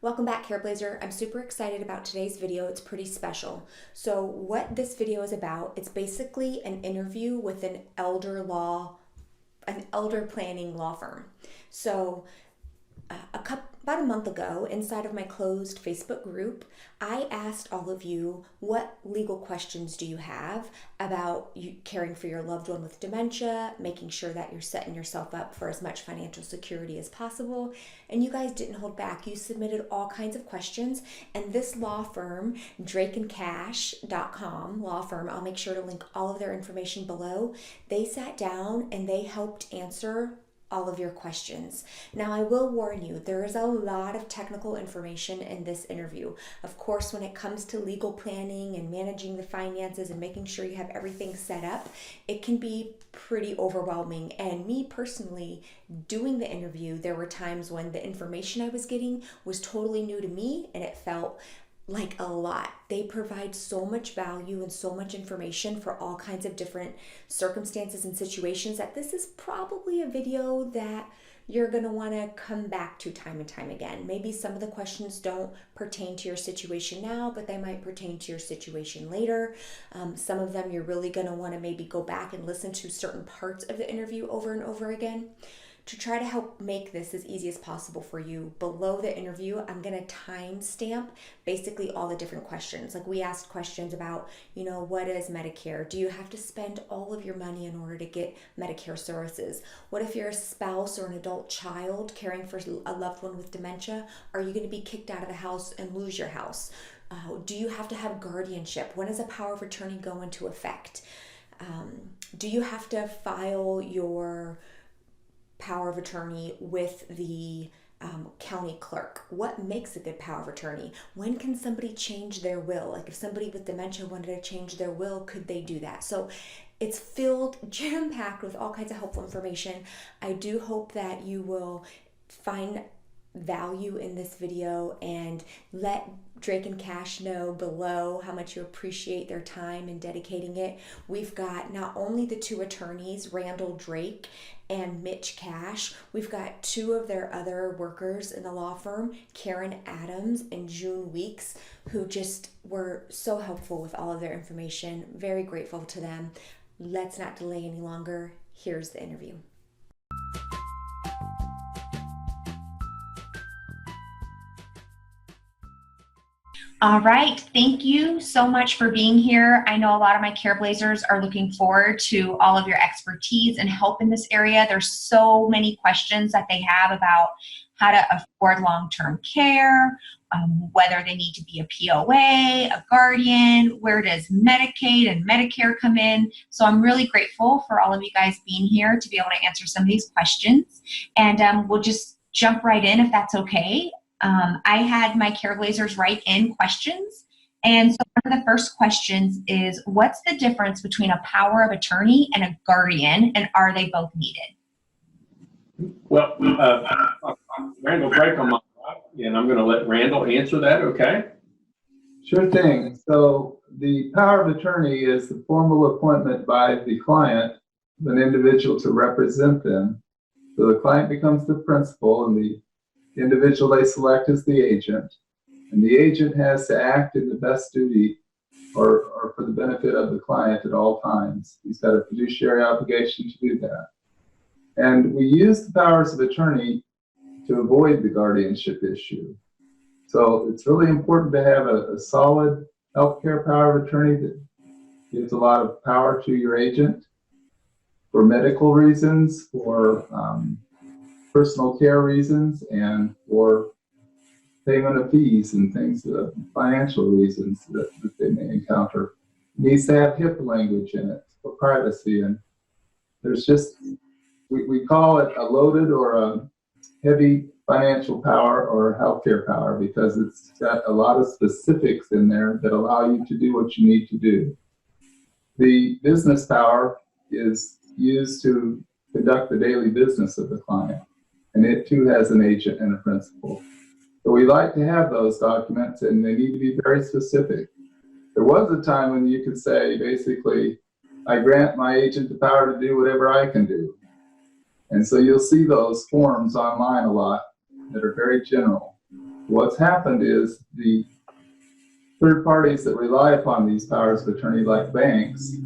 Welcome back, Careblazer. I'm super excited about today's video. It's pretty special. So what this video is about, it's basically an interview with an elder planning law firm. So about a month ago, inside of my closed Facebook group, I asked all of you, what legal questions do you have about you caring for your loved one with dementia, making sure that you're setting yourself up for as much financial security as possible. And you guys didn't hold back. You submitted all kinds of questions. And this law firm, drakeandcash.com law firm, I'll make sure to link all of their information below. They sat down and they helped answer all of your questions. Now, I will warn you, there is a lot of technical information in this interview. Of course, when it comes to legal planning and managing the finances and making sure you have everything set up, it can be pretty overwhelming. And me personally, doing the interview, there were times when the information I was getting was totally new to me and it felt like a lot. They provide so much value and so much information for all kinds of different circumstances and situations that this is probably a video that you're going to want to come back to time and time again. Maybe some of the questions don't pertain to your situation now, but they might pertain to your situation later. Some of them you're really going to want to maybe go back and listen to certain parts of the interview over and over again. To try to help make this as easy as possible for you, below the interview, I'm going to timestamp basically all the different questions. Like we asked questions about, what is Medicare? Do you have to spend all of your money in order to get Medicare services? What if you're a spouse or an adult child caring for a loved one with dementia? Are you going to be kicked out of the house and lose your house? Do you have to have guardianship? When does a power of attorney go into effect? Do you have to file your power of attorney with the county clerk? What makes a good power of attorney? When can somebody change their will? Like if somebody with dementia wanted to change their will, could they do that? So it's filled, jam-packed with all kinds of helpful information. I do hope that you will find value in this video and let Drake and Cash know below how much you appreciate their time and dedicating it. We've got not only the two attorneys, Randall Drake and Mitch Cash, we've got two of their other workers in the law firm, Karen Adams and June Weeks, who just were so helpful with all of their information. Very grateful to them. Let's not delay any longer. Here's the interview. All right, thank you so much for being here. I know a lot of my Careblazers are looking forward to all of your expertise and help in this area. There's so many questions that they have about how to afford long-term care, whether they need to be a POA, a guardian, where does Medicaid and Medicare come in? So I'm really grateful for all of you guys being here to be able to answer some of these questions. And we'll just jump right in if that's okay. I had my Careblazers write in questions. And so one of the first questions is, what's the difference between a power of attorney and a guardian, and are they both needed? Well, Randall Drake on my right, and I'm going to let Randall answer that, okay? Sure thing. So the power of attorney is the formal appointment by the client of an individual to represent them. So the client becomes the principal and the individual they select is the agent, and the agent has to act in the best duty or for the benefit of the client at all times. He's got a fiduciary obligation to do that. And we use the powers of attorney to avoid the guardianship issue. So it's really important to have a solid healthcare power of attorney that gives a lot of power to your agent for medical reasons, for personal care reasons, and for payment of fees and things, financial reasons that they may encounter. It needs to have HIPAA language in it for privacy. And there's just, we call it a loaded or a heavy financial power or healthcare power because it's got a lot of specifics in there that allow you to do what you need to do. The business power is used to conduct the daily business of the client, and it too has an agent and a principal. So we like to have those documents, and they need to be very specific. There was a time when you could say, basically, I grant my agent the power to do whatever I can do. And so you'll see those forms online a lot that are very general. What's happened is the third parties that rely upon these powers of attorney, like banks,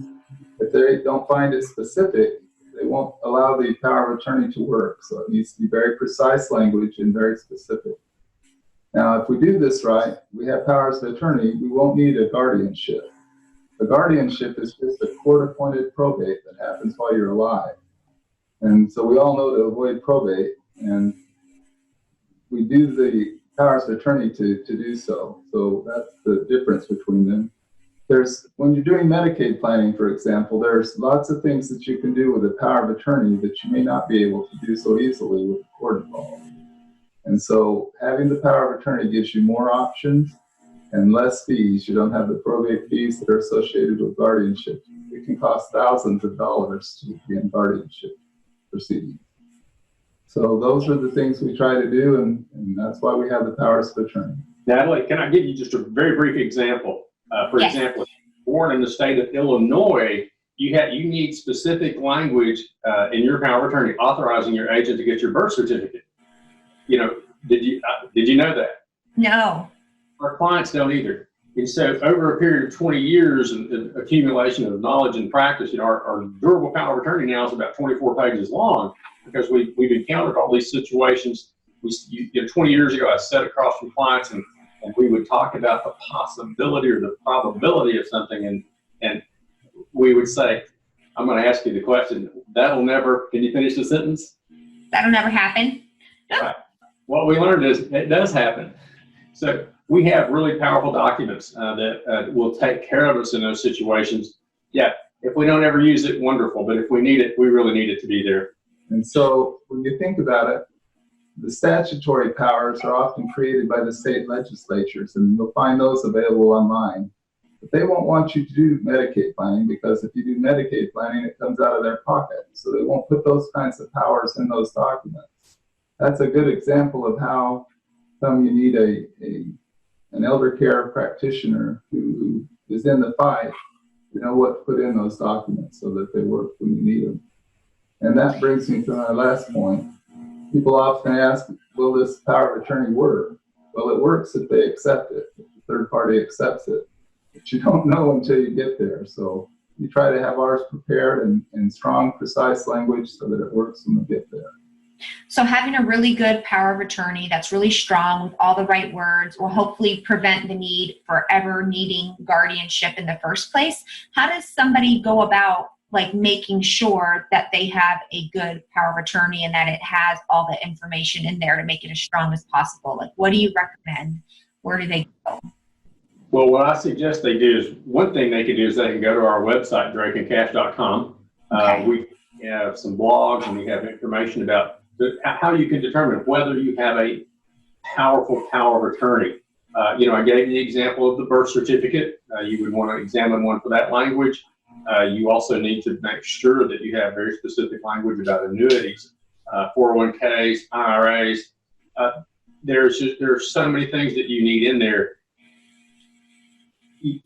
if they don't find it specific, they won't allow the power of attorney to work. So it needs to be very precise language and very specific. Now, if we do this right, we have powers of attorney, we won't need a guardianship. A guardianship is just a court-appointed probate that happens while you're alive. And so we all know to avoid probate, and we do the powers of attorney to do so. So that's the difference between them. When you're doing Medicaid planning, for example, there's lots of things that you can do with a power of attorney that you may not be able to do so easily with the court involved. And so having the power of attorney gives you more options and less fees. You don't have the probate fees that are associated with guardianship. It can cost thousands of dollars to be in guardianship proceedings. So those are the things we try to do, and that's why we have the powers of attorney. Natalie, can I give you just a very brief example? For Yes. example, if you're born in the state of Illinois, you need specific language in your power of attorney authorizing your agent to get your birth certificate. You know, did you know that? No. Our clients don't either. And so over a period of 20 years and accumulation of knowledge and practice, you know, our durable power of attorney now is about 24 pages long because we've encountered all these situations. 20 years ago, I sat across from clients and we would talk about the possibility or the probability of something, and we would say, I'm going to ask you the question, can you finish the sentence? That'll never happen. Right. What we learned is it does happen. So we have really powerful documents that will take care of us in those situations. Yeah, if we don't ever use it, wonderful. But if we need it, we really need it to be there. And so when you think about it, the statutory powers are often created by the state legislatures, and you'll find those available online. But they won't want you to do Medicaid planning, because if you do Medicaid planning, it comes out of their pocket. So they won't put those kinds of powers in those documents. That's a good example of how come you need an elder care practitioner who is in the fight, you know what to put in those documents so that they work when you need them. And that brings me to my last point. People often ask, will this power of attorney work? Well, it works if they accept it, if the third party accepts it. But you don't know until you get there. So you try to have ours prepared in strong, precise language so that it works when we get there. So having a really good power of attorney that's really strong with all the right words will hopefully prevent the need for ever needing guardianship in the first place. How does somebody go about making sure that they have a good power of attorney and that it has all the information in there to make it as strong as possible? What do you recommend? Where do they go? Well, what I suggest they do is, one thing they can do is they can go to our website, drakeandcash.com. Okay. We have some blogs and we have information about how you can determine whether you have a powerful power of attorney. I gave you the example of the birth certificate. You would want to examine one for that language. You also need to make sure that you have very specific language about annuities, 401ks, IRAs. There's so many things that you need in there.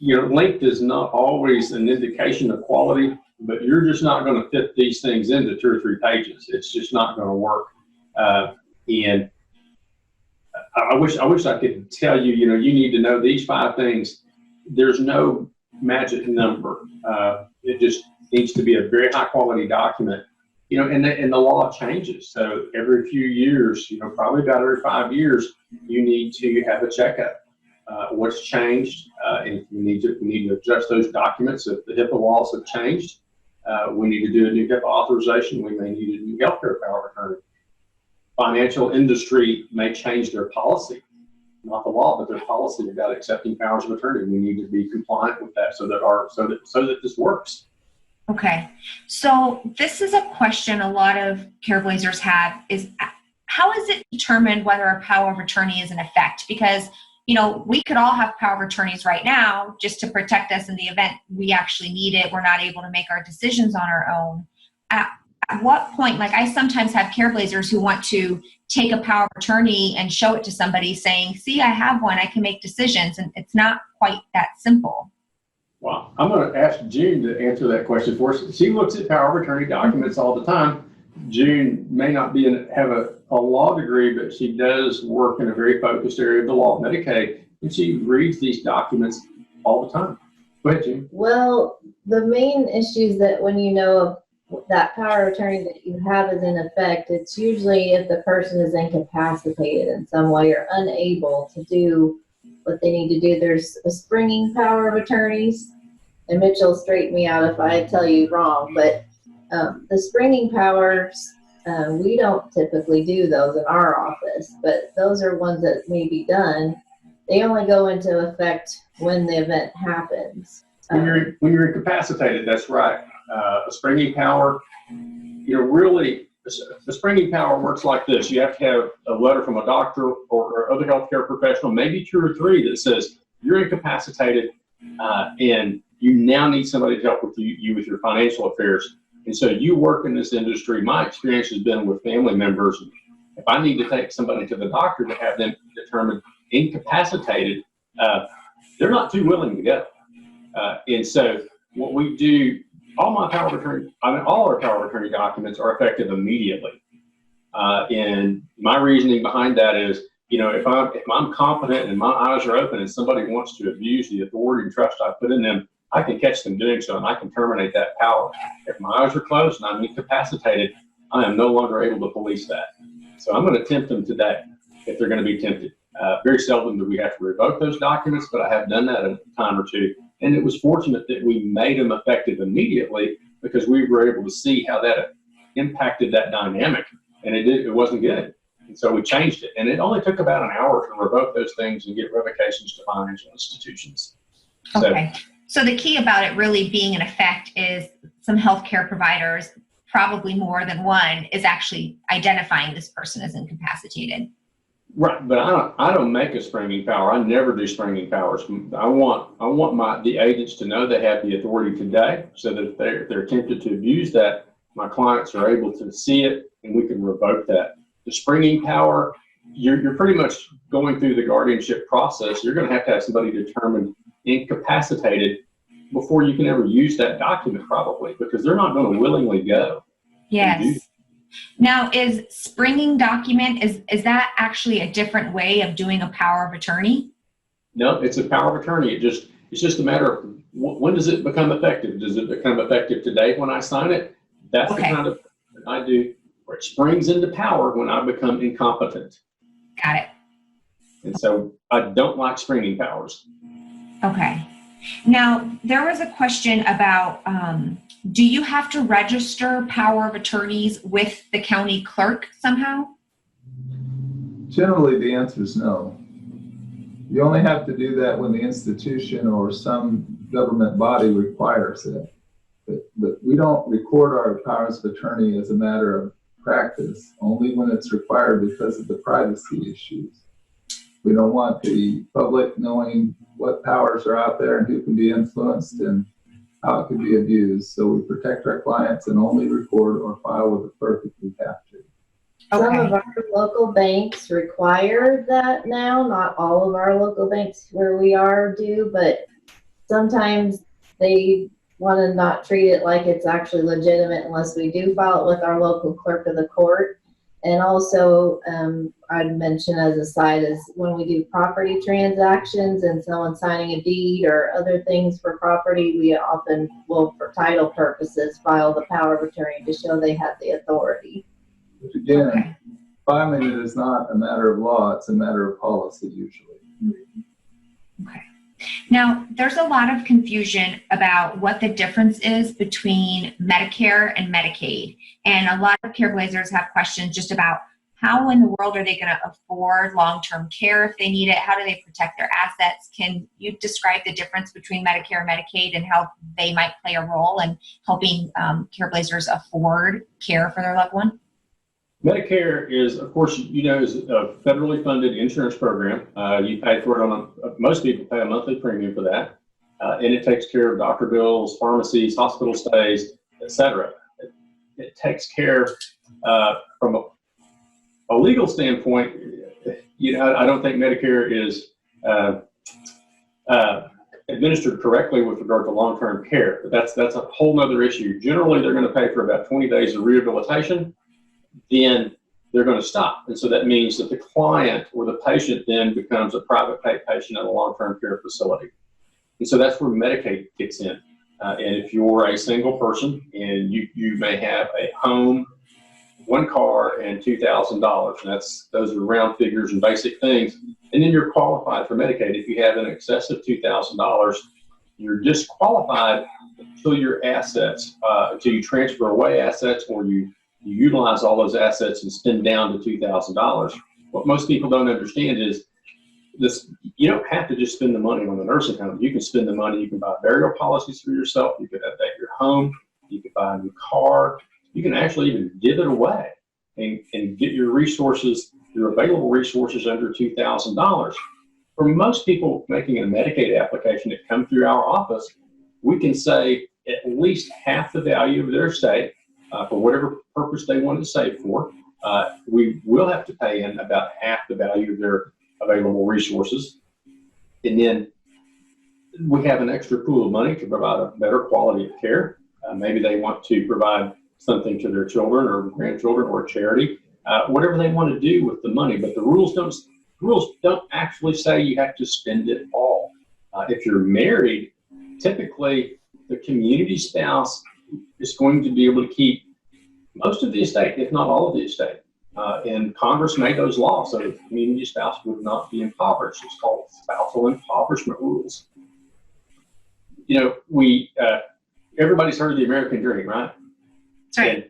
Length is not always an indication of quality, but you're just not going to fit these things into 2 or 3 pages. It's just not going to work. And I wish I could tell you, you need to know these 5 things. There's no magic number. It just needs to be a very high quality document. And the law changes. So every few years, probably about every 5 years, you need to have a checkup. What's changed? And we need to adjust those documents. If the HIPAA laws have changed, we need to do a new HIPAA authorization. We may need a new healthcare power of attorney. Financial industry may change their policy, not the law, but their policy about accepting powers of attorney. We need to be compliant with that so that this works. Okay, so this is a question a lot of Careblazers have: is how is it determined whether a power of attorney is in effect? Because we could all have power of attorneys right now just to protect us in the event we actually need it. We're not able to make our decisions on our own. At what point, I sometimes have Careblazers who want to take a power of attorney and show it to somebody saying, see, I have one, I can make decisions. And it's not quite that simple. Well, I'm going to ask June to answer that question for us. She looks at power of attorney documents all the time. June may not have a a law degree, but she does work in a very focused area of the law of Medicaid, and she reads these documents all the time. Go ahead, Jim. Well, the main issue is that when you know that power of attorney that you have is in effect, it's usually if the person is incapacitated in some way or unable to do what they need to do. There's a springing power of attorneys, and Mitchell straighten me out if I tell you wrong, but the springing powers, we don't typically do those in our office, but those are ones that may be done. They only go into effect when the event happens. When you're incapacitated, that's right. A springing power, really, the springing power works like this. You have to have a letter from a doctor or other healthcare professional, maybe 2 or 3, that says you're incapacitated and you now need somebody to help with you with your financial affairs. And so you work in this industry. My experience has been with family members. If I need to take somebody to the doctor to have them determined incapacitated, they're not too willing to go. And so what we do, all our power of attorney documents are effective immediately. And my reasoning behind that is, if I'm competent and my eyes are open and somebody wants to abuse the authority and trust I put in them, I can catch them doing so and I can terminate that power. If my eyes are closed and I'm incapacitated, I am no longer able to police that. So I'm going to tempt them today if they're going to be tempted. Very seldom do we have to revoke those documents, but I have done that a time or two. And it was fortunate that we made them effective immediately because we were able to see how that impacted that dynamic. And it wasn't good. And so we changed it. And it only took about an hour to revoke those things and get revocations to financial institutions. Okay. So the key about it really being in effect is some healthcare providers, probably more than one, is actually identifying this person as incapacitated. Right, but I don't make a springing power. I never do springing powers. I want the agents to know they have the authority today, so that if they're tempted to abuse that, my clients are able to see it and we can revoke that. The springing power, you're pretty much going through the guardianship process. You're going to have somebody determined incapacitated before you can ever use that document, probably, because they're not going to willingly go. Yes. Now, is springing document, is that actually a different way of doing a power of attorney? No, it's a power of attorney. It's just a matter of when does it become effective? Does it become effective today when I sign it? That's the kind of thing I do, where it springs into power when I become incompetent. Got it. And so I don't like springing powers. Okay. Now, there was a question about, do you have to register power of attorneys with the county clerk somehow? Generally, the answer is no. You only have to do that when the institution or some government body requires it. But we don't record our powers of attorney as a matter of practice, only when it's required because of the privacy issues. We don't want the public knowing what powers are out there and who can be influenced and how it can be abused. So we protect our clients and only record or file with the clerk if we have to. Some of our local banks require that now. Not all of our local banks where we are do, but sometimes they want to not treat it like it's actually legitimate unless we do file it with our local clerk of the court. And also, I'd mention as a side is when we do property transactions and someone signing a deed or other things for property, we often will, for title purposes, file the power of attorney to show they have the authority. But again, filing it is not a matter of law, it's a matter of policy usually. Okay. Now, there's a lot of confusion about what the difference is between Medicare and Medicaid. And a lot of Careblazers have questions just about how in the world are they going to afford long-term care if they need it? How do they protect their assets? Can you describe the difference between Medicare and Medicaid and how they might play a role in helping Careblazers afford care for their loved one? Medicare is, of course, is a federally funded insurance program. You pay for it most people pay a monthly premium for that. And it takes care of doctor bills, pharmacies, hospital stays, etc. It takes care from a legal standpoint. I don't think Medicare is administered correctly with regard to long-term care. But that's a whole nother issue. Generally, they're going to pay for about 20 days of rehabilitation. Then they're going to stop. And so that means that the client or the patient then becomes a private pay patient at a long-term care facility. And so that's where Medicaid kicks in. And if you're a single person and you may have a home, one car, and $2,000, and those are round figures and basic things, and then you're qualified for Medicaid. If you have in excess of $2,000, you're disqualified until your assets, until you transfer away assets or you utilize all those assets and spend down to $2,000. What most people don't understand is this: you don't have to just spend the money on the nursing home. You can spend the money, you can buy burial policies for yourself, you can update your home, you can buy a new car, you can actually even give it away and get your resources, your available resources under $2,000. For most people making a Medicaid application that come through our office, we can say at least half the value of their estate for whatever purpose they want to save for. We will have to pay in about half the value of their available resources. And then we have an extra pool of money to provide a better quality of care. Maybe they want to provide something to their children or grandchildren or a charity, whatever they want to do with the money. But the rules don't actually say you have to spend it all. If you're married, typically the community spouse is going to be able to keep most of the estate, if not all of the estate. And Congress made those laws so that the community spouse would not be impoverished. It's called spousal impoverishment rules. You know, everybody's heard of the American dream, right? That's right. And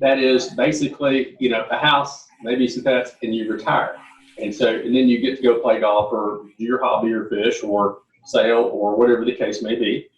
that is basically, you know, a house, maybe some pets, and you retire. And then you get to go play golf or do your hobby or fish or sail or whatever the case may be.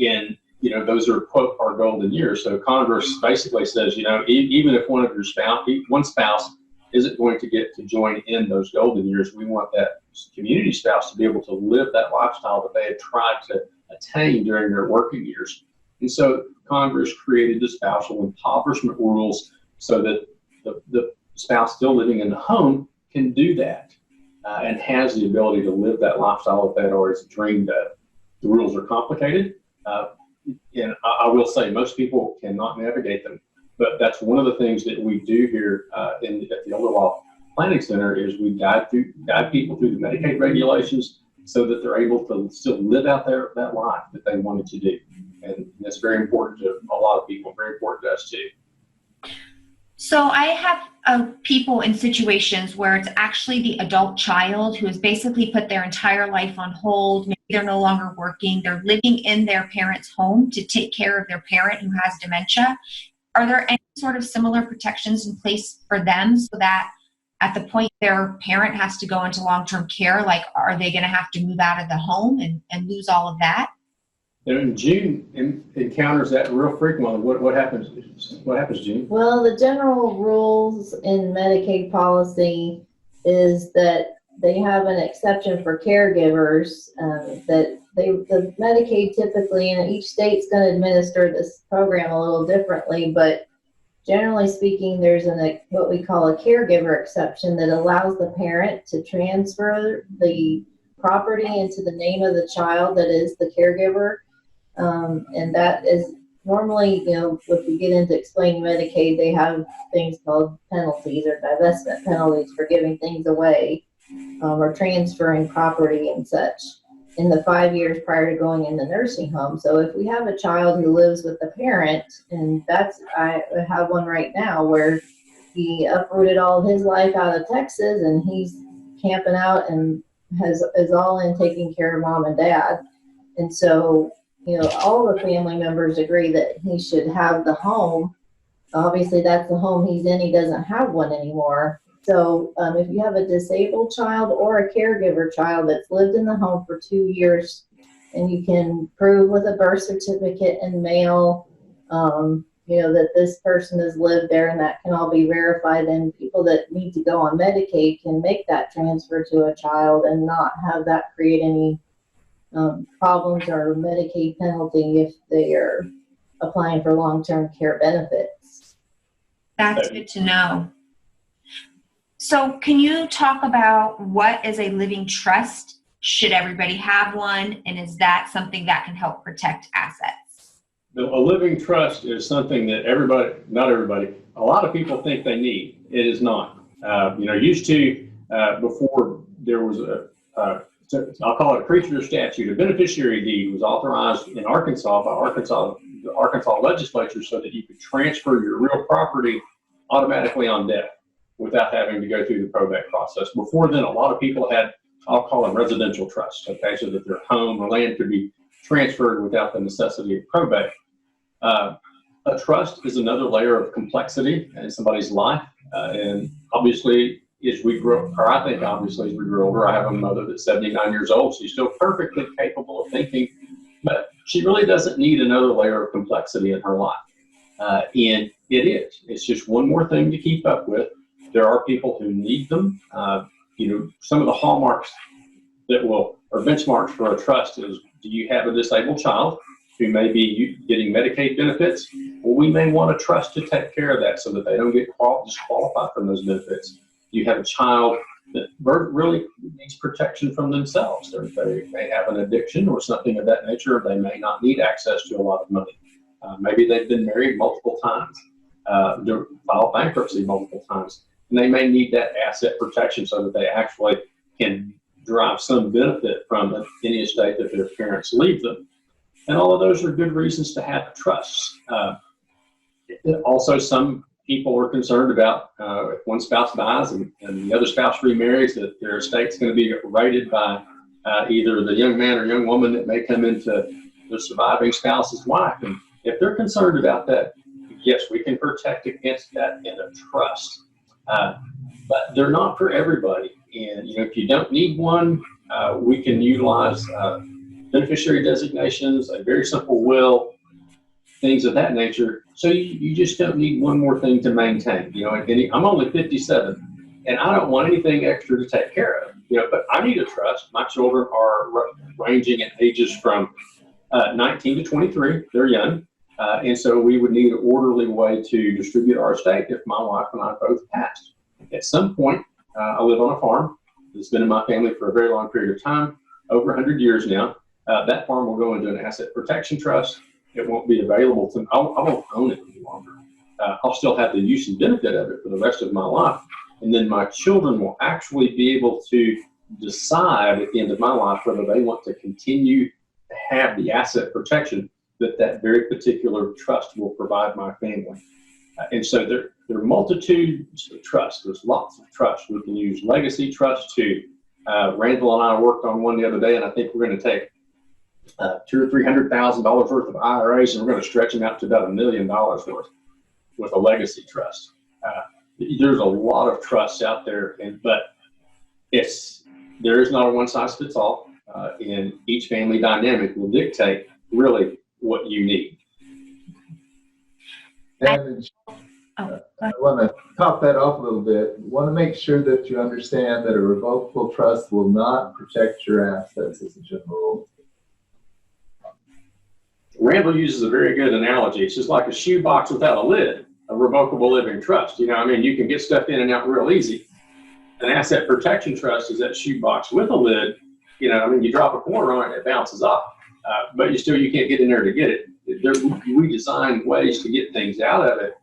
And, you know, those are, quote, our golden years. So Congress basically says, you know, even if one spouse isn't going to get to join in those golden years, we want that community spouse to be able to live that lifestyle that they had tried to attain during their working years. And so Congress created the spousal impoverishment rules so that the spouse still living in the home can do that and has the ability to live that lifestyle that they'd always dreamed of. The rules are complicated, and I will say most people cannot navigate them. But that's one of the things that we do here at the Elder Law Planning Center is we guide people through the Medicaid regulations so that they're able to still live out that life that they wanted to do. And that's very important to a lot of people, very important to us too. So I have people in situations where it's actually the adult child who has basically put their entire life on hold. Maybe they're no longer working. They're living in their parent's home to take care of their parent who has dementia. Are there any sort of similar protections in place for them so that at the point their parent has to go into long-term care, like are they going to have to move out of the home and lose all of that? And June encounters that real frequently. What happens? What happens, June? Well, the general rules in Medicaid policy is that they have an exception for caregivers. The Medicaid typically, and each state's going to administer this program a little differently, but generally speaking, there's what we call a caregiver exception that allows the parent to transfer the property into the name of the child that is the caregiver. And that is normally, you know, if we get into explaining Medicaid, they have things called penalties or divestment penalties for giving things away or transferring property and such in the 5 years prior to going in the nursing home. So if we have a child who lives with the parent, and I have one right now where he uprooted all his life out of Texas and he's camping out and is all in taking care of mom and dad. And so, you know, all the family members agree that he should have the home. Obviously, that's the home he's in. He doesn't have one anymore. So if you have a disabled child or a caregiver child that's lived in the home for 2 years, and you can prove with a birth certificate and mail, you know, that this person has lived there, and that can all be verified, and people that need to go on Medicaid can make that transfer to a child and not have that create any problems or Medicaid penalty if they are applying for long-term care benefits. That's good to know. So can you talk about what is a living trust? Should everybody have one? And is that something that can help protect assets? A living trust is something that not everybody, a lot of people think they need. It is not. Used to, before there was I'll call it a creature statute, a beneficiary deed was authorized in Arkansas by the Arkansas legislature so that you could transfer your real property automatically on death without having to go through the probate process. Before then, a lot of people had, I'll call them residential trusts, okay, so that their home or land could be transferred without the necessity of probate. A trust is another layer of complexity in somebody's life, and obviously, as we grow, or I think obviously as we grow older, I have a mother that's 79 years old. She's still perfectly capable of thinking, but she really doesn't need another layer of complexity in her life. And it is. It's just one more thing to keep up with. There are people who need them. Some of the hallmarks or benchmarks for a trust is, do you have a disabled child who may be getting Medicaid benefits? Well, we may want a trust to take care of that so that they don't get disqualified from those benefits. You have a child that really needs protection from themselves. They may have an addiction or something of that nature. They may not need access to a lot of money. Maybe they've been married multiple times, filed bankruptcy multiple times, and they may need that asset protection so that they actually can derive some benefit from any estate that their parents leave them. And all of those are good reasons to have trusts. Also, some people are concerned about if one spouse dies and the other spouse remarries, that their estate's going to be rated by either the young man or young woman that may come into the surviving spouse's wife. And if they're concerned about that, yes, we can protect against that in a trust. But they're not for everybody. And if you don't need one, we can utilize beneficiary designations, a very simple will, things of that nature. So you just don't need one more thing to maintain. I'm only 57, and I don't want anything extra to take care of. But I need a trust. My children are ranging in ages from 19 to 23. They're young, and so we would need an orderly way to distribute our estate if my wife and I both passed. At some point, I live on a farm that's been in my family for a very long period of time, over 100 years now. That farm will go into an asset protection trust. It won't be available to me. I won't own it any longer. I'll still have the use and benefit of it for the rest of my life. And then my children will actually be able to decide at the end of my life whether they want to continue to have the asset protection that very particular trust will provide my family. And so there are multitudes of trusts. There's lots of trusts. We can use legacy trust too. Randall and I worked on one the other day, and I think we're going to take $200,000 or $300,000 worth of IRAs, and we're going to stretch them out to about $1 million worth with a legacy trust. There's a lot of trusts out there, but there is not a one size fits all, and each family dynamic will dictate really what you need. And I want to top that off a little bit. You want to make sure that you understand that a revocable trust will not protect your assets as a general rule. Randall uses a very good analogy. It's just like a shoebox without a lid, a revocable living trust. You can get stuff in and out real easy. An asset protection trust is that shoebox with a lid. You drop a quarter on it, it bounces off. But you can't get in there to get it. We design ways to get things out of it,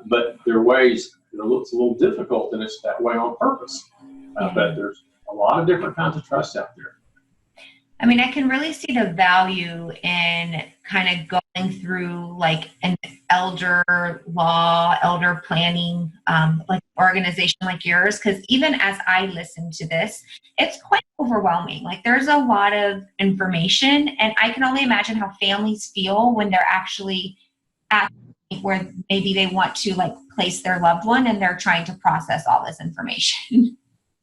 but there are ways that it's a little difficult, and it's that way on purpose. But there's a lot of different kinds of trusts out there. I can really see the value in kind of going through like an elder planning, like organization like yours, because even as I listen to this, it's quite overwhelming. Like there's a lot of information, and I can only imagine how families feel when they're actually at where maybe they want to like place their loved one and they're trying to process all this information.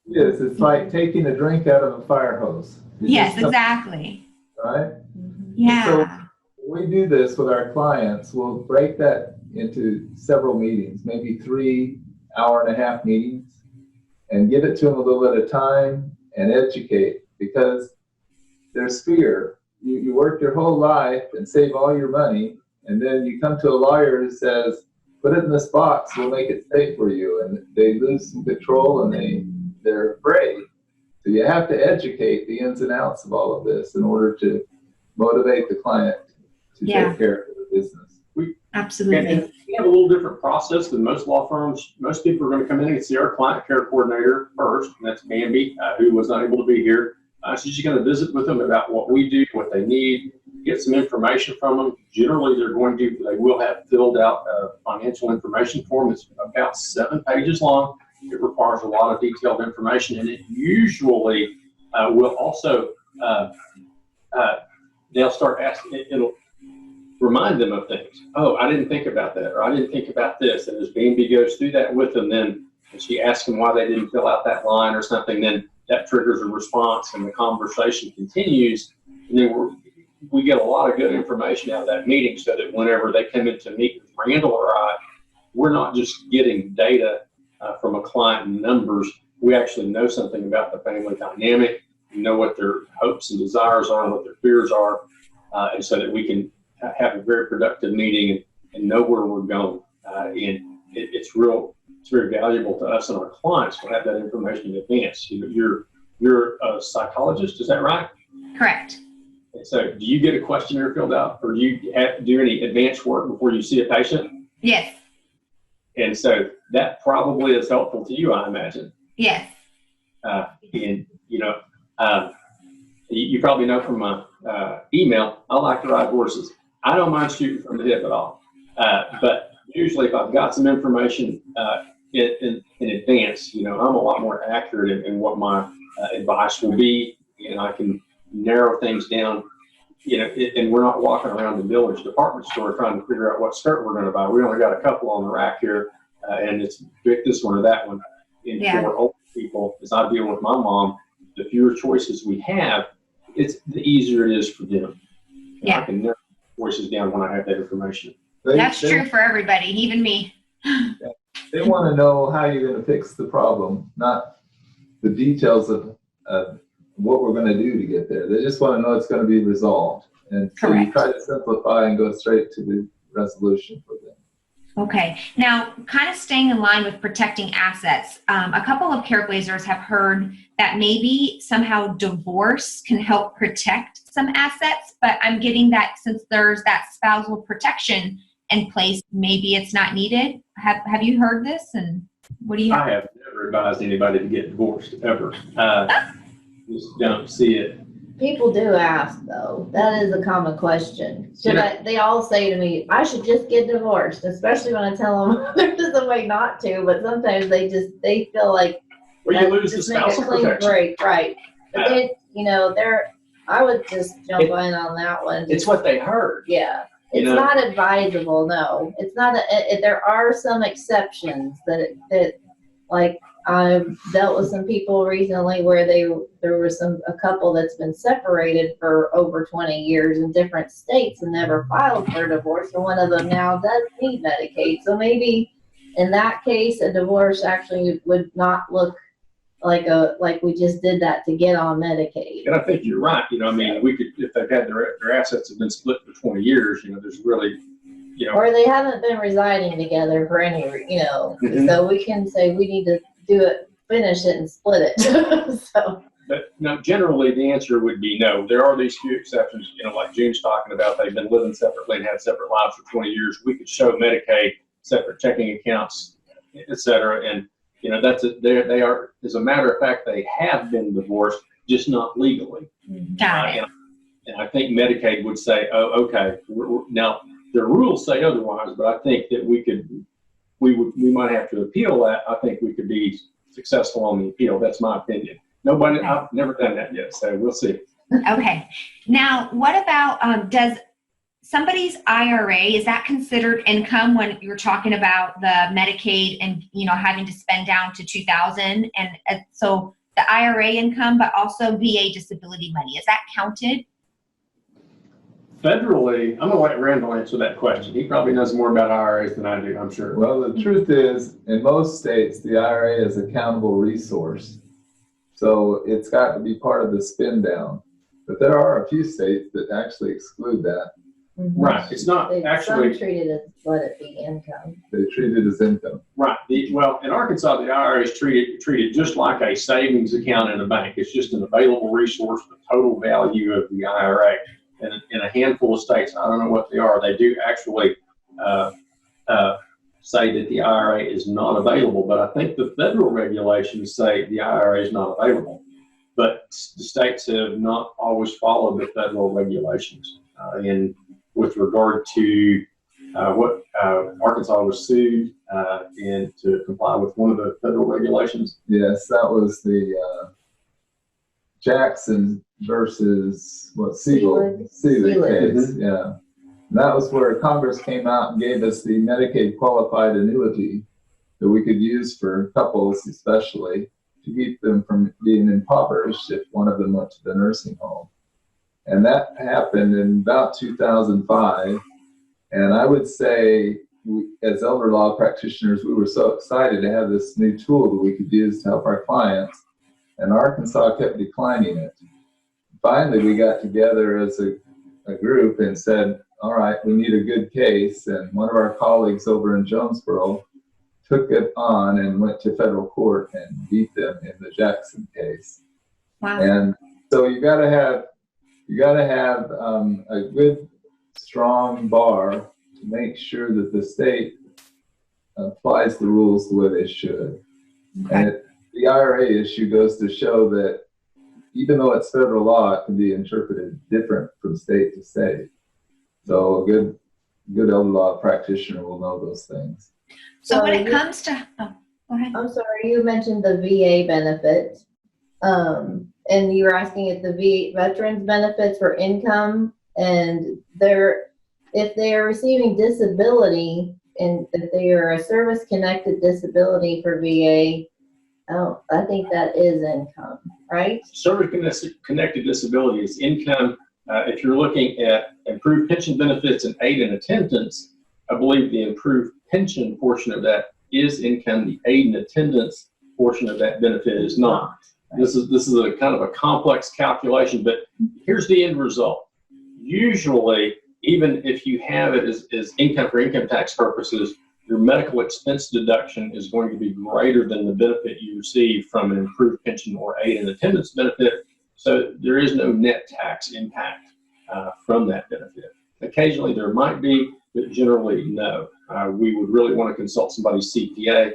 Yes, it's like taking a drink out of a fire hose. Yes, exactly. Right? Yeah. So we do this with our clients. We'll break that into several meetings, maybe 3 hour-and-a-half meetings, and give it to them a little at a time and educate, because there's fear. You work your whole life and save all your money, and then you come to a lawyer who says, put it in this box, we'll make it safe for you, and they lose some control and they're afraid. So you have to educate the ins and outs of all of this in order to motivate the client to take care of the business. Absolutely. And we have a little different process than most law firms. Most people are going to come in and see our client care coordinator first, and that's Bambi, who was not able to be here. She's just going to visit with them about what we do, what they need, get some information from them. Generally, they will have filled out a financial information form. It's about 7 pages long. It requires a lot of detailed information, and it usually will also, they'll start asking, it'll remind them of things. Oh, I didn't think about that, or I didn't think about this. And as Bambi goes through that with them, then and she asks them why they didn't fill out that line or something, then that triggers a response and the conversation continues. And then we get a lot of good information out of that meeting so that whenever they come in to meet with Randall or I, we're not just getting data from a client and numbers. We actually know something about the family dynamic. We know what their hopes and desires are and what their fears are, and so that we can have a very productive meeting and know where we're going. And it's very valuable to us and our clients to have that information in advance. You're a psychologist, is that right? Correct. And so do you get a questionnaire filled out, or do you do any advanced work before you see a patient? Yes. And so that probably is helpful to you, I imagine. Yes. And you probably know from my email, I like to ride horses. I don't mind shooting from the hip at all. But usually if I've got some information in advance, I'm a lot more accurate in what my advice will be, and I can narrow things down, and we're not walking around the village department store trying to figure out what skirt we're going to buy. We only got a couple on the rack here, and it's pick this one or that one. And for older people, as I deal with my mom, the fewer choices we have, the easier it is for them. Yeah. I can narrow voices down when I have that information. That's true for everybody, even me. They want to know how you're going to fix the problem, not the details of what we're going to do to get there. They just want to know it's going to be resolved. And so you try to simplify and go straight to the resolution for them. Okay. Now, kind of staying in line with protecting assets, a couple of Careblazers have heard that maybe somehow divorce can help protect some assets, but I'm getting that since there's that spousal protection in place, maybe it's not needed. Have you heard this? And what do you have? I have never advised anybody to get divorced ever. Just don't see it. People do ask though. That is a common question. They all say to me, I should just get divorced, especially when I tell them there's a way not to, but sometimes they feel like, well, you lose the spousal protection. Break, right. But I would just jump in on that one. It's what they heard. Yeah. It's not advisable, no. It's not. There are some exceptions that like I've dealt with some people recently where there was a couple that's been separated for over 20 years in different states and never filed for divorce, and one of them now does need Medicaid. So maybe in that case, a divorce actually would not look like we just did that to get on Medicaid. And I think you're right. We could, if they've had their assets have been split for 20 years, there's really, or they haven't been residing together for any, Mm-hmm. So we can say we need to do it, finish it, and split it. So. But no, generally the answer would be no. There are these few exceptions, like June's talking about. They've been living separately and had separate lives for 20 years. We could show Medicaid, separate checking accounts, et cetera, and they are, as a matter of fact, they have been divorced, just not legally. Got it. And I think Medicaid would say, oh, okay. Now, the rules say otherwise, but I think that we might have to appeal that. I think we could be successful on the appeal. That's my opinion. I've never done that yet, so we'll see. Okay. Now, what about, does somebody's IRA, is that considered income when you're talking about the Medicaid and, having to spend down to $2,000? And so the IRA income, but also VA disability money, is that counted? Federally, I'm going to let Randall answer that question. He probably knows more about IRAs than I do, I'm sure. Well, the truth is, in most states, the IRA is a countable resource. So it's got to be part of the spend down. But there are a few states that actually exclude that. Mm-hmm. Right. It's not actually. Some treat it as let it be income. They treat it as income. Right. Well, in Arkansas, the IRA is treated just like a savings account in a bank. It's just an available resource. The total value of the IRA. And in a handful of states, I don't know what they are, they do actually say that the IRA is not available, but I think the federal regulations say the IRA is not available. But the states have not always followed the federal regulations. And with regard to what Arkansas was sued and to comply with one of the federal regulations. Yes, that was the Jackson versus Seelig case. Mm-hmm. Yeah. And that was where Congress came out and gave us the Medicaid qualified annuity that we could use for couples, especially to keep them from being impoverished if one of them went to the nursing home. And that happened in about 2005. And I would say, as elder law practitioners, we were so excited to have this new tool that we could use to help our clients. And Arkansas kept declining it. Finally, we got together as a group and said, all right, we need a good case. And one of our colleagues over in Jonesboro took it on and went to federal court and beat them in the Jackson case. Wow. And so you got to have a good, strong bar to make sure that the state applies the rules the way they should. Okay. And the IRA issue goes to show that even though it's federal law, it can be interpreted different from state to state. So a good elder law practitioner will know those things. So when it comes to, go ahead. I'm sorry, you mentioned the VA benefit, and you were asking if the veterans benefits were income, and if they are receiving disability, and if they are a service-connected disability for VA, I think that is income, right? Service-connected disability is income. If you're looking at improved pension benefits and aid and attendance, I believe the improved pension portion of that is income. The aid and attendance portion of that benefit is not. This is a kind of a complex calculation, but here's the end result. Usually, even if you have it as income for income tax purposes, your medical expense deduction is going to be greater than the benefit you receive from an improved pension or aid and attendance benefit. So there is no net tax impact from that benefit. Occasionally there might be, but generally no. We would really want to consult somebody's CPA.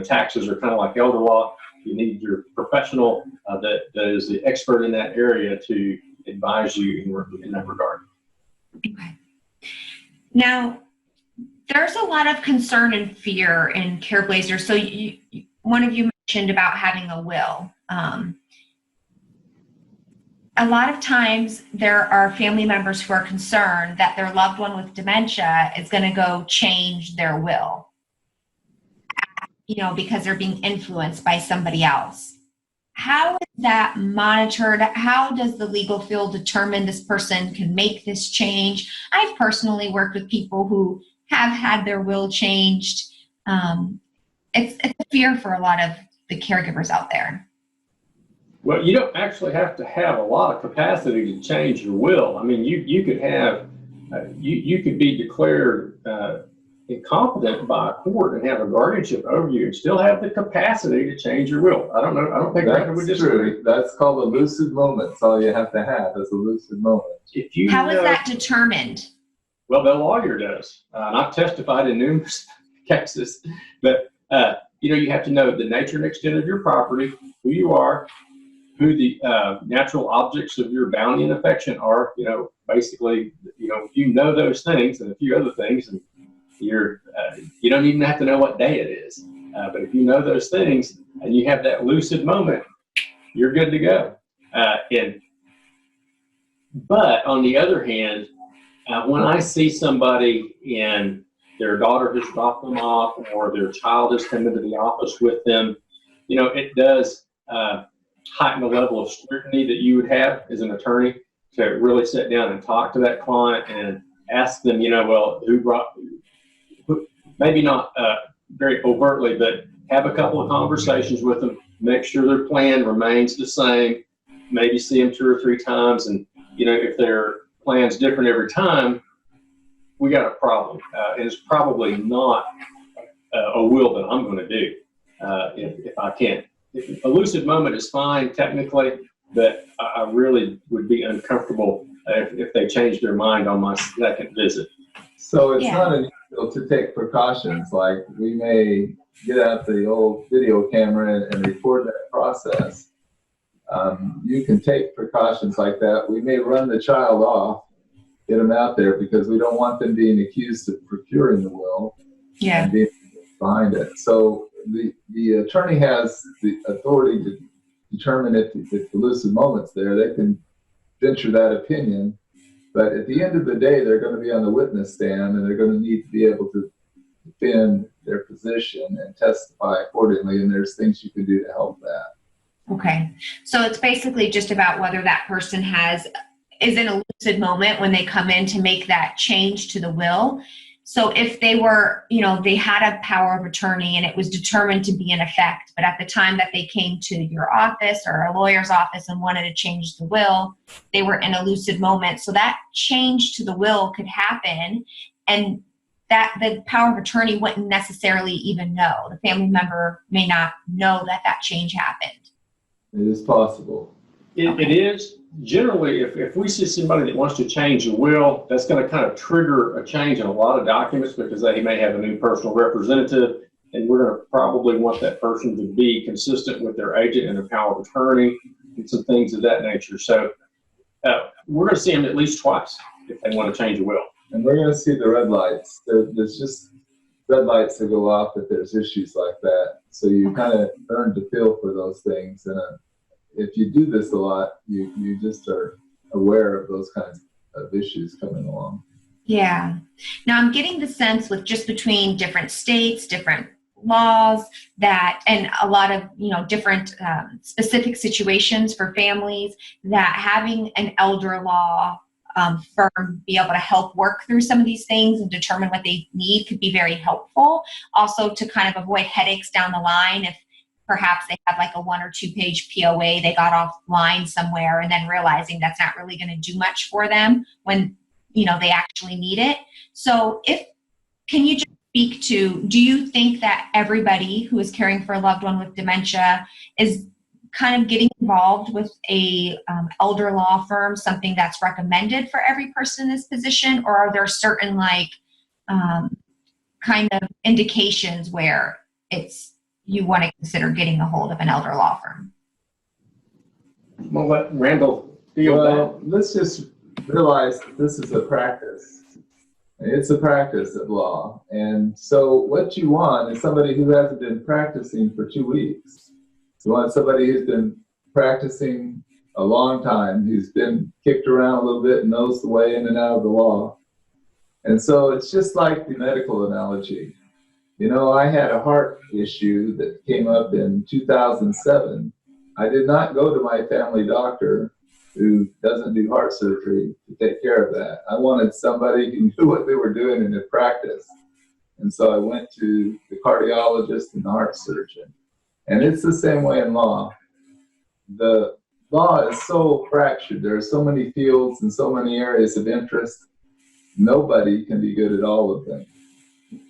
Taxes are kind of like elder law. You need your professional that is the expert in that area to advise you in that regard. Okay. Now, there's a lot of concern and fear in Careblazers. So one of you mentioned about having a will. A lot of times there are family members who are concerned that their loved one with dementia is going to go change their will, because they're being influenced by somebody else. How is that monitored? How does the legal field determine this person can make this change? I've personally worked with people who have had their will changed. It's a fear for a lot of the caregivers out there. Well, you don't actually have to have a lot of capacity to change your will. I mean, you could have, you could be declared incompetent by a court and have a guardianship over you and still have the capacity to change your will. I don't know. I don't think that would disagree. True. That's called a lucid moment. That's all you have to have is a lucid moment. How is that determined? Well, the lawyer does. And I've testified in numerous cases. But, you have to know the nature and extent of your property, who you are, who the natural objects of your bounty and affection are. Basically, you know those things and a few other things, and you don't even have to know what day it is. But if you know those things and you have that lucid moment, you're good to go. But on the other hand, when I see somebody and their daughter has dropped them off or their child has come into the office with them, it does heighten the level of scrutiny that you would have as an attorney to really sit down and talk to that client and ask them, maybe not very overtly, but have a couple of conversations with them, make sure their plan remains the same, maybe see them 2 or 3 times. And, if their plan's different every time, we got a problem. And it's probably not a will that I'm going to do if I can't. A lucid moment is fine technically, but I really would be uncomfortable if they changed their mind on my second visit. So it's Yeah. not unusual to take precautions, like we may get out the old video camera and record that process. You can take precautions like that. We may run the child off, get them out there, because we don't want them being accused of procuring the will and being behind it. So the attorney has the authority to determine if the lucid moment's there. They can venture that opinion. But at the end of the day, they're going to be on the witness stand, and they're going to need to be able to defend their position and testify accordingly. And there's things you can do to help that. Okay. So it's basically just about whether that person is in a lucid moment when they come in to make that change to the will. So if they were, they had a power of attorney and it was determined to be in effect, but at the time that they came to your office or a lawyer's office and wanted to change the will, they were in a lucid moment. So that change to the will could happen, and that the power of attorney wouldn't necessarily even know. The family member may not know that change happened. It is possible. It is. Generally, if we see somebody that wants to change a will, that's going to kind of trigger a change in a lot of documents, because they may have a new personal representative, and we're going to probably want that person to be consistent with their agent and their power of attorney and some things of that nature. So we're going to see them at least twice if they want to change a will. And we're going to see the red lights. There's just red lights that go off if there's issues like that. So you kind of learn to feel for those things. And if you do this a lot, you just are aware of those kinds of issues coming along. Yeah. Now I'm getting the sense with just between different states, different laws, that, and a lot of, different specific situations for families, that having an elder law firm be able to help work through some of these things and determine what they need could be very helpful. Also to kind of avoid headaches down the line if perhaps they had like a 1 or 2 page POA they got offline somewhere and then realizing that's not really going to do much for them when, they actually need it. So can you just speak to, do you think that everybody who is caring for a loved one with dementia is kind of getting involved with a elder law firm, something that's recommended for every person in this position? Or are there certain kind of indications where you want to consider getting a hold of an elder law firm? Well, let Randall deal with Well, let's just realize that this is a practice. It's a practice of law. And so what you want is somebody who hasn't been practicing for 2 weeks. You want somebody who's been practicing a long time, who's been kicked around a little bit and knows the way in and out of the law. And so it's just like the medical analogy. I had a heart issue that came up in 2007. I did not go to my family doctor, who doesn't do heart surgery, to take care of that. I wanted somebody who knew what they were doing in their practice. And so I went to the cardiologist and the heart surgeon. And it's the same way in law. The law is so fractured. There are so many fields and so many areas of interest. Nobody can be good at all of them.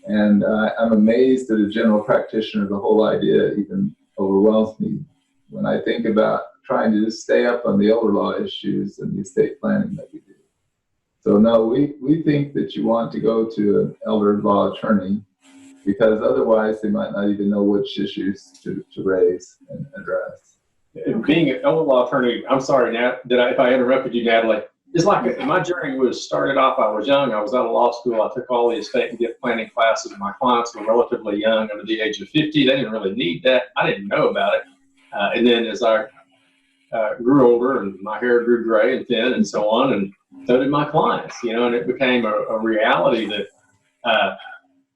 And I'm amazed that a general practitioner, the whole idea even overwhelms me when I think about trying to just stay up on the elder law issues and the estate planning that we do. So no, we think that you want to go to an elder law attorney, because otherwise they might not even know which issues to raise and address. Being an elder law attorney, I'm sorry, if I interrupted you, Natalie, it's like my journey started off, I was young, I was out of law school, I took all the estate and gift planning classes. My clients were relatively young, under the age of 50. They didn't really need that. I didn't know about it. And then as I grew older and my hair grew gray and thin and so on, and so did my clients, and it became a reality that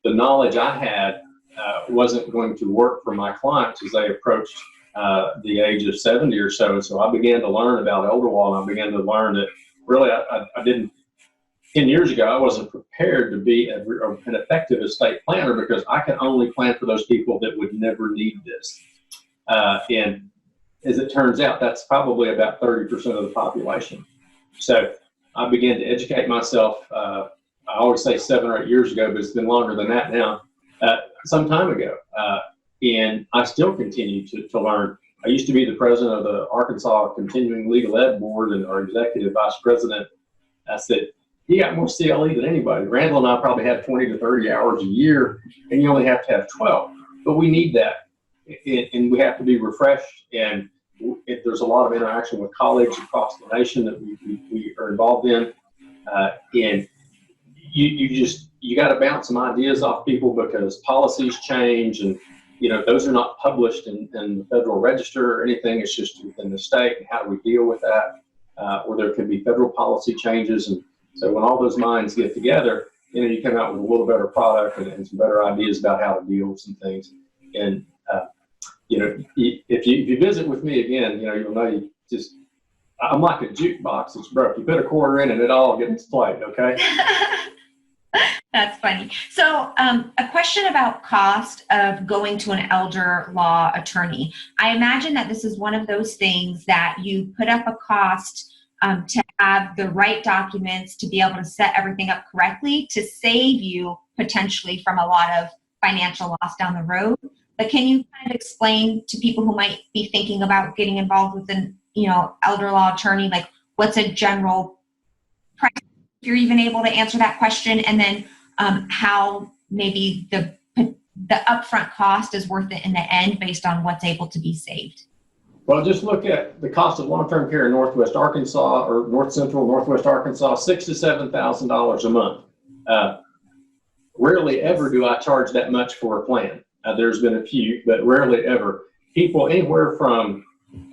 the knowledge I had wasn't going to work for my clients as they approached the age of 70 or so. And so I began to learn about elder law, and I began to learn that really I didn't, 10 years ago, I wasn't prepared to be an effective estate planner, because I could only plan for those people that would never need this. And as it turns out, that's probably about 30% of the population. So I began to educate myself, I always say 7 or 8 years ago, but it's been longer than that now, some time ago. And I still continue to learn. I used to be the president of the Arkansas Continuing Legal Ed Board and our executive vice president. I said, he got more CLE than anybody. Randall and I probably have 20 to 30 hours a year, and you only have to have 12. But we need that, and we have to be refreshed. And there's a lot of interaction with colleagues across the nation that we are involved in, and you got to bounce some ideas off people because policies change, and those are not published in the Federal Register or anything. It's just within the state, and how do we deal with that? Or there could be federal policy changes, and so when all those minds get together, you come out with a little better product and some better ideas about how to deal with some things. And if you visit with me again, you'll know I'm like a jukebox that's broke. You put a quarter in and it all gets played. Okay. That's funny. So a question about cost of going to an elder law attorney. I imagine that this is one of those things that you put up a cost to have the right documents to be able to set everything up correctly to save you potentially from a lot of financial loss down the road. But can you kind of explain to people who might be thinking about getting involved with an elder law attorney, like what's a general price, if you're even able to answer that question, and then how maybe the upfront cost is worth it in the end based on what's able to be saved? Well, just look at the cost of long-term care in Northwest Arkansas or North Central Northwest Arkansas, $6,000 to $7,000 a month. Rarely ever do I charge that much for a plan. There's been a few, but rarely ever. People anywhere from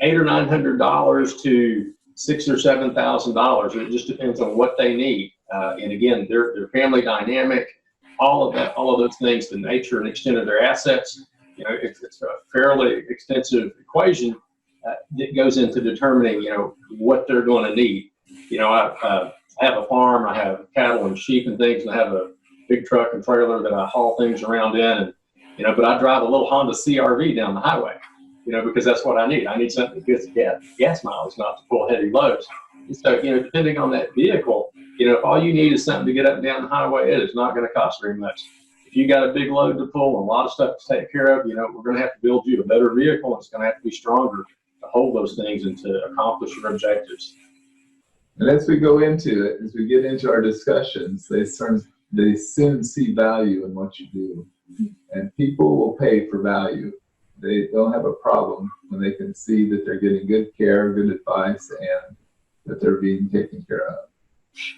$800 or $900 to $6,000 or $7,000. It just depends on what they need. And again, their family dynamic, all of those things, the nature and extent of their assets. It's a fairly extensive equation that goes into determining, what they're going to need. I have a farm, I have cattle and sheep and things, and I have a big truck and trailer that I haul things around in, and but I drive a little Honda CRV down the highway, because that's what I need. I need something that gets gas mileage, not to pull heavy loads. And so, depending on that vehicle, if all you need is something to get up and down the highway, it is not going to cost very much. If you got a big load to pull and a lot of stuff to take care of, we're going to have to build you a better vehicle, and it's going to have to be stronger to hold those things and to accomplish your objectives. And as we go into it, as we get into our discussions, they soon see value in what you do. And people will pay for value. They don't have a problem when they can see that they're getting good care, good advice, and that they're being taken care of.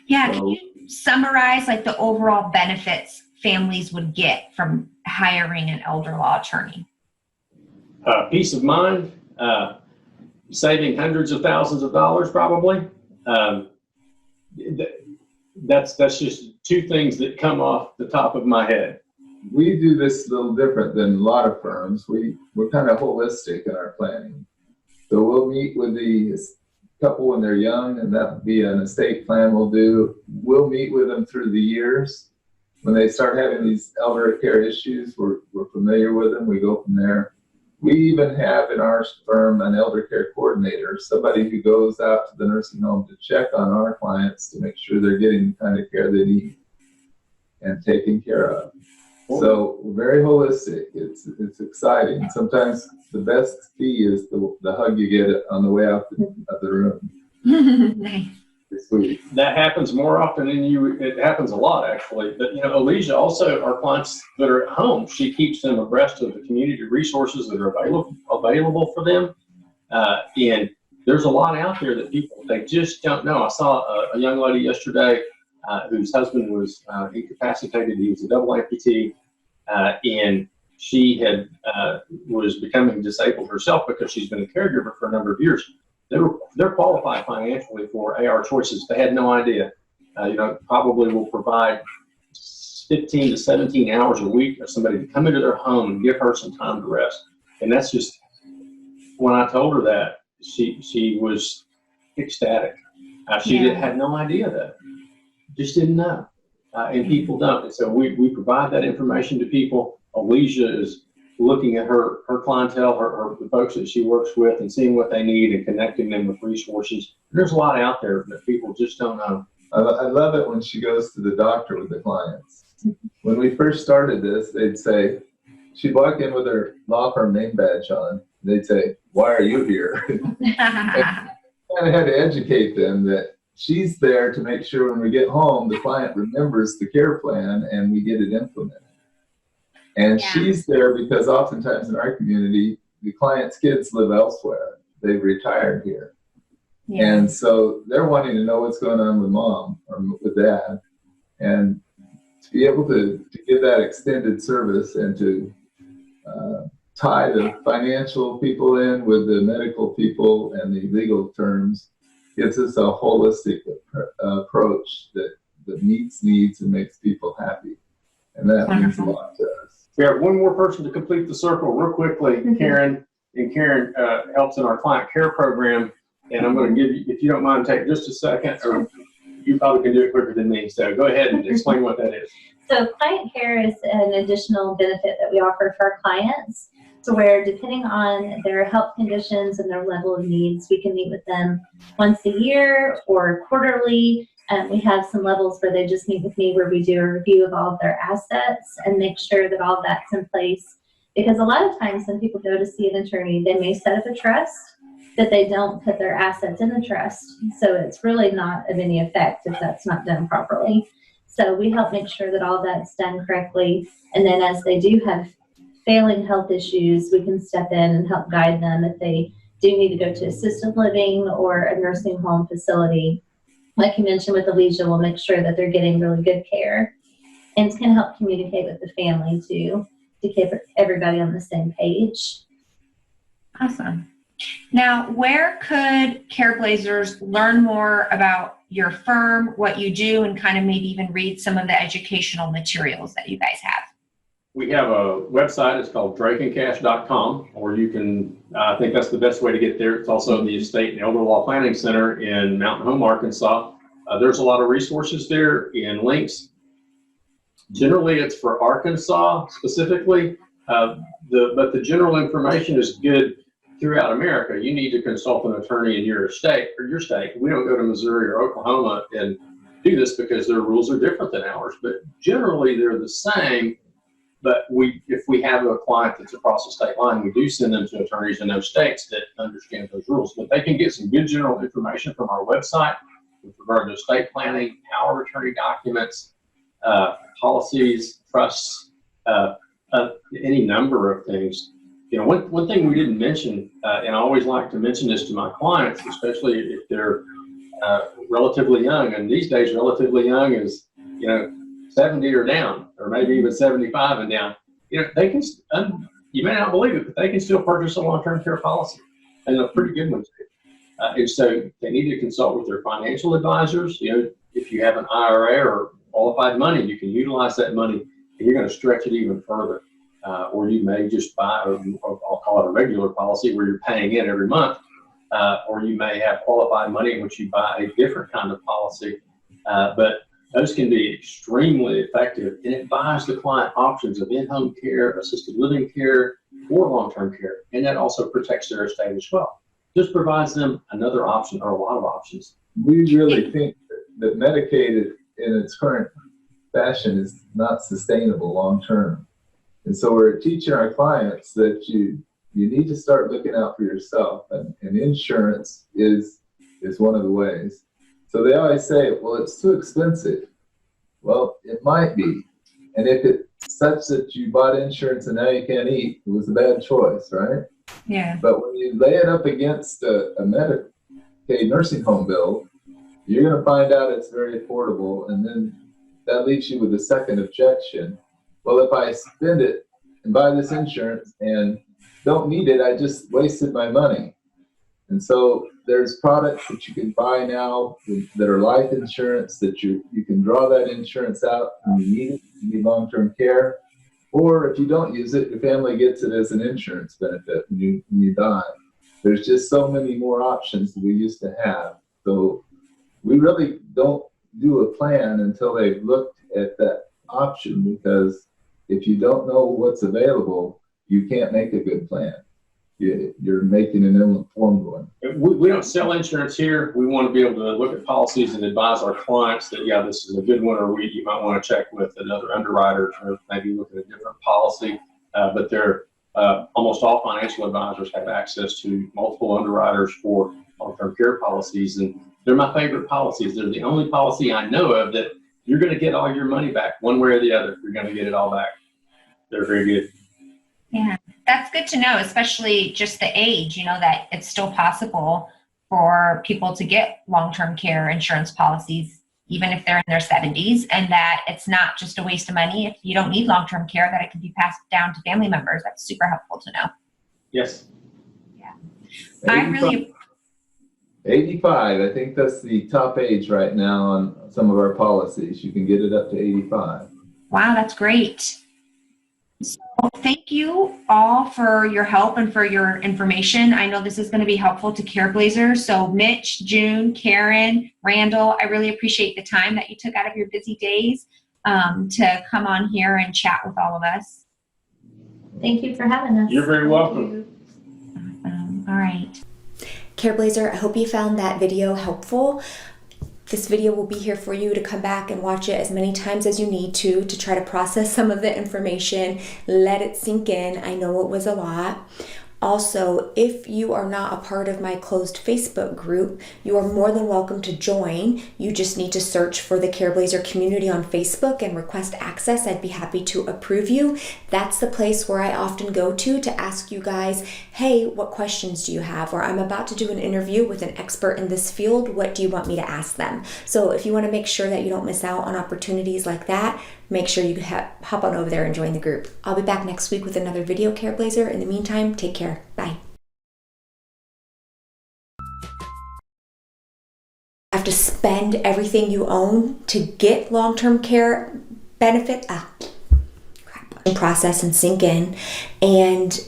Yeah, can you summarize like the overall benefits families would get from hiring an elder law attorney? Peace of mind, saving hundreds of thousands of dollars probably. That's just two things that come off the top of my head. We do this a little different than a lot of firms. We're kind of holistic in our planning. So we'll meet with the couple when they're young, and that would be an estate plan we'll do. We'll meet with them through the years. When they start having these elder care issues, we're familiar with them. We go from there. We even have in our firm an elder care coordinator, somebody who goes out to the nursing home to check on our clients to make sure they're getting the kind of care they need and taken care of. So we're very holistic. It's exciting. Sometimes the best fee is the hug you get on the way out of the room. Nice. It's sweet. That happens more often than it happens a lot actually. But Alicia also, our clients that are at home, she keeps them abreast of the community resources that are available for them. And there's a lot out there that they just don't know. I saw a young lady yesterday whose husband was incapacitated. He was a double amputee, and she was becoming disabled herself because she's been a caregiver for a number of years. They're qualified financially for AR Choices. They had no idea. Probably will provide 15 to 17 hours a week of somebody to come into their home and give her some time to rest. And that's just, when I told her that, she was ecstatic. Had no idea that. Just didn't know. And people don't. And so we provide that information to people. Alicia is looking at her clientele, the folks that she works with, and seeing what they need and connecting them with resources. There's a lot out there that people just don't know. I love it when she goes to the doctor with the clients. When we first started this, they'd say, she'd walk in with her law firm name badge on. They'd say, "Why are you here?" And I had to educate them that she's there to make sure when we get home, the client remembers the care plan and we get it implemented. And she's there because oftentimes in our community, the client's kids live elsewhere. They've retired here. Yeah. And so they're wanting to know what's going on with mom or with dad. And to be able to give that extended service and to tie the financial people in with the medical people and the legal terms gives us a holistic approach that meets needs and makes people happy. And that means a lot to us. We have one more person to complete the circle real quickly, Karen. And Karen helps in our client care program. And I'm going to give you, if you don't mind, take just a second, or you probably can do it quicker than me. So go ahead and explain what that is. So client care is an additional benefit that we offer for our clients. So where, depending on their health conditions and their level of needs, we can meet with them once a year or quarterly. We have some levels where they just meet with me where we do a review of all of their assets and make sure that all that's in place. Because a lot of times when people go to see an attorney, they may set up a trust, but they don't put their assets in the trust. So it's really not of any effect if that's not done properly. So we help make sure that all that's done correctly. And then as they do have failing health issues, we can step in and help guide them if they do need to go to assisted living or a nursing home facility. Like you mentioned with Alicia, we'll make sure that they're getting really good care and can help communicate with the family too, to keep everybody on the same page. Awesome. Now, where could Careblazers learn more about your firm, what you do, and kind of maybe even read some of the educational materials that you guys have? We have a website. It's called drakeandcash.com, or you can, I think that's the best way to get there. It's also in the Estate and Elder Law Planning Center in Mountain Home, Arkansas. There's a lot of resources there and links. Generally, it's for Arkansas specifically, but the general information is good throughout America. You need to consult an attorney in your state. We don't go to Missouri or Oklahoma and do this because their rules are different than ours, but generally they're the same. But if we have a client that's across the state line, we do send them to attorneys in those states that understand those rules. But they can get some good general information from our website with regard to estate planning, power of attorney documents, policies, trusts, any number of things. You know, one thing we didn't mention, and I always like to mention this to my clients, especially if they're relatively young, and these days relatively young is, 70 or down, or maybe even 75 and down. They can, you may not believe it, but they can still purchase a long-term care policy, and a pretty good one too. And so they need to consult with their financial advisors. If you have an IRA or qualified money, you can utilize that money, and you're going to stretch it even further. Or you may just buy, or I'll call it a regular policy where you're paying in every month, or you may have qualified money in which you buy a different kind of policy. But those can be extremely effective, and it buys the client options of in-home care, assisted living care, or long-term care, and that also protects their estate as well. Just provides them another option or a lot of options. We really think that Medicaid in its current fashion is not sustainable long-term. And so we're teaching our clients that you need to start looking out for yourself, and insurance is one of the ways. So they always say, well, it's too expensive. Well, it might be. And if it's such that you bought insurance and now you can't eat, it was a bad choice, right? Yeah. But when you lay it up against a Medicaid nursing home bill, you're going to find out it's very affordable. And then that leaves you with a second objection. Well, if I spend it and buy this insurance and don't need it, I just wasted my money. And so there's products that you can buy now that are life insurance that you can draw that insurance out when you need it, you need long-term care. Or if you don't use it, your family gets it as an insurance benefit when you die. There's just so many more options that we used to have. So we really don't do a plan until they've looked at that option, because if you don't know what's available, you can't make a good plan. You're making an ill-informed one. We don't sell insurance here. We want to be able to look at policies and advise our clients that, yeah, this is a good one, or you might want to check with another underwriter or maybe look at a different policy. But almost all financial advisors have access to multiple underwriters for long-term care policies, and They're my favorite policies. They're the only policy I know of that you're going to get all your money back one way or the other. You're going to get it all back. They're very good. Yeah, that's good to know, especially just the age, that it's still possible for people to get long-term care insurance policies, even if they're in their 70s, and that it's not just a waste of money if you don't need long-term care, that it can be passed down to family members. That's super helpful to know. Yes. Yeah. 85, I think that's the top age right now on some of our policies. You can get it up to 85. Wow, that's great. So thank you all for your help and for your information. I know this is going to be helpful to Careblazers. So Mitch, June, Karen, Randall, I really appreciate the time that you took out of your busy days to come on here and chat with all of us. Thank you for having us. You're very welcome. All right. Careblazer, I hope you found that video helpful. This video will be here for you to come back and watch it as many times as you need to try to process some of the information, let it sink in. I know it was a lot. Also, if you are not a part of my closed Facebook group, you are more than welcome to join. You just need to search for the Careblazer community on Facebook and request access. I'd be happy to approve you. That's the place where I often go to ask you guys, hey, what questions do you have? Or I'm about to do an interview with an expert in this field. What do you want me to ask them? So if you want to make sure that you don't miss out on opportunities like that, make sure you hop on over there and join the group. I'll be back next week with another video, Careblazer. In the meantime, take care. Bye. Have to spend everything you own to get long-term care benefit. Process and sink in. And